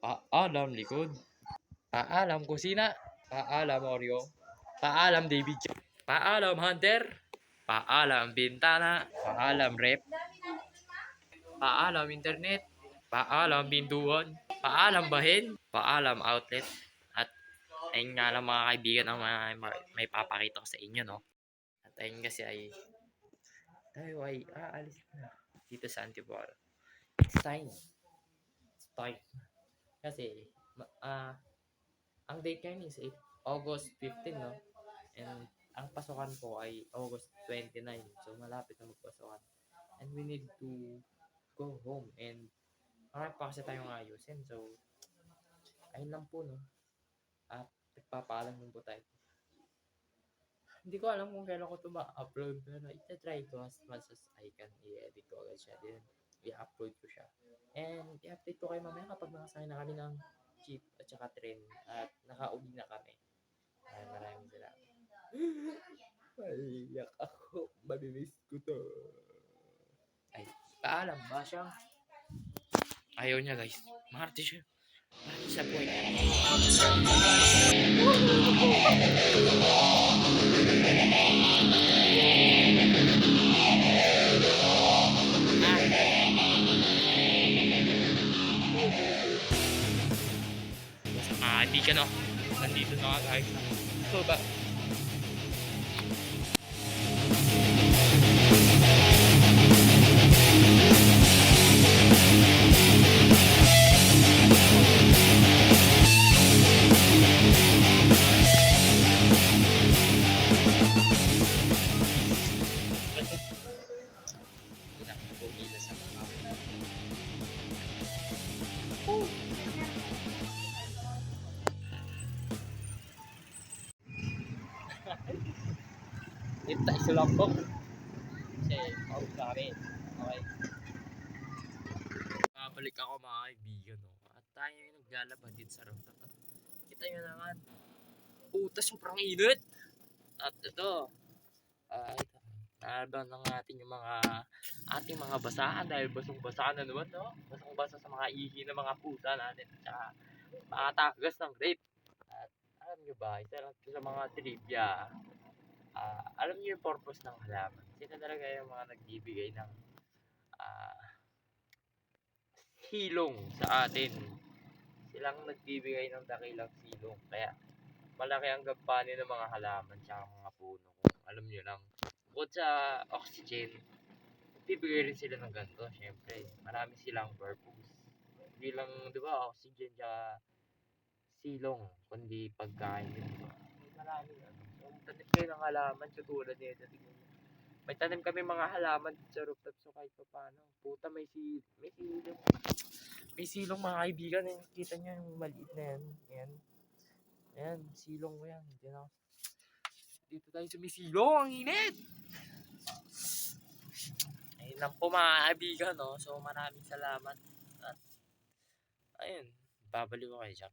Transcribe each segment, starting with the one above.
Paalam likod. Paalam kusina. Paalam Oreo. Paalam David. Paalam Hunter. Paalam bintana. Paalam rep. Paalam internet. Paalam pintuan. Paalam bahin. Paalam outlet. At ayun nga lang mga kaibigan ang may papakita ko sa inyo, no? At ayun kasi ay tayo ay aalis na dito sa Antipolo. It's time. It's time. Kasi ang date ngayon is August 15, no? And ang pasukan po ay August 29. So malapit na magpasukan. And we need to go home and marami pa kasi tayong ayusin. So ayun lang po, no? At nagpapaalam din po tayo. Hindi ko alam kung kailan ko ito ma-upload, pero ita-try ko as much as I can. I-edit ko agad siya, then i-upload ko siya. And i-update ko kayo mamaya kapag nakasakay na kami ng jeep at saka train at nakauwi na kami. Maraming salamat. Maiyak ako. Mamimiss ko to. Ay, paalam ba siya? Ayaw niya, guys. Maharte siya. Maharte siya po. Hindi ka, no? Nandito na ka, guys. So ba? Ito isa lang po. Kasi out kami. Okay. Babalik ako mga kaibigan, no? At tayo yung naglalaba dito sa rooftop. Kita nyo naman. Puta, sobrang init. At ito. Nalaban ng ating mga basahan dahil basong-basa na naman, no? Basong-basa sa mga ihi ng mga pusa natin. At mga tagas ng grape. At alam nyo ba, isa lang sa mga trivia. Alam niyo yung purpose ng halaman. Sila talaga yung mga nagbibigay ng hilong sa atin. Silang nagbibigay ng dakilang silong. Kaya malaki ang gampanin ng mga halaman sa mga puno. Kung alam niyo lang, bukod sa oxygen, nagbibigay rin sila ng ganito. Siyempre, marami silang purpose. Hindi lang, di ba, oxygen at silong, kundi pagkain din. Marami na. Tanim kayo ng halaman katulad nito. May tanim kami mga halaman sa rooftop, so kahit pa paano. Puta, may silong. May silong mga kaibigan. Eh. Kita nyo yung maliit na yan. Ayan, silong ko yan. Dito tayo sa may silong. Ang init! Ayun lang po mga kaibigan, no? So maraming salamat. At ayun, babalik ko kayo siya.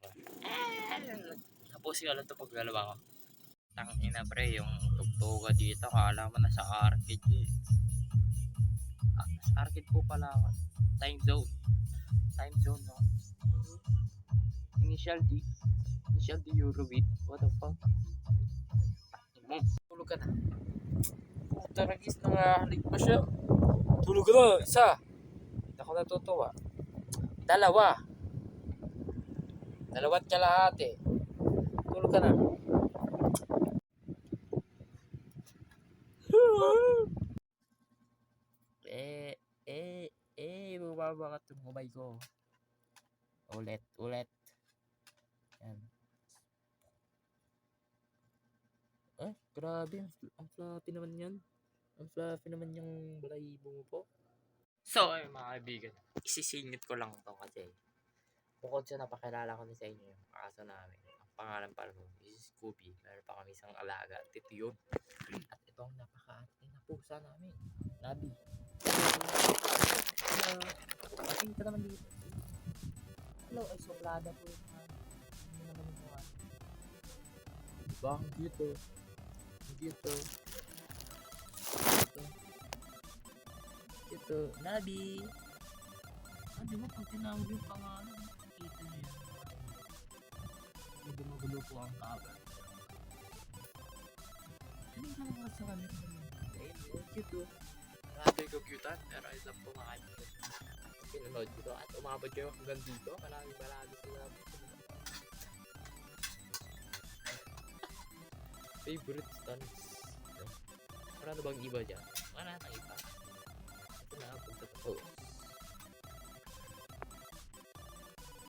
Napusin ko lang ito paglalawa ko. Tangina pre, yung tugtuga dito, kala mo nasa arcade eh. Nasa arcade po pala ako. Time zone, no? Initial D Eurobeat. What the fuck? Tulog ka na. Puta, nagis na nga, halik pa siya. Tulog ka na, isa. Hindi ako natutuwa. Dalawa't kalahati. Tulog ka na. Bumaba ka tumumay ko. Ulit. Yan. Grabe. Ang fluffy naman yan. Ang fluffy naman yung balahibo mo po. So, ay mga kaibigan. Isisingit ko lang ito kasi bukod sa napakilala ko na sa inyo yung aso namin. Ang pangalan pala mo is Scooby. Meron pa kami isang alaga. Ito yun. At ito ang napaka-ate na pusa namin. Nabi. Kasing ka naman dito. Hello, ay suplada po. Hindi naman ito nga. Diba? Dito. Nabi. Di ba pag tinawag yung pangalan, nakikita niyo yan. po ang cover. Ano ka naman sa camera mo? Ayun, cute oh. Marami ko cutean, pero isa po mga kaibigan. Pinanood ko to at umabot kayo hanggang dito. Maraming salamat. Favorite stunts. No? Wala na bang iba dyan? Wala nang iba. Ito na ang pagtatapos.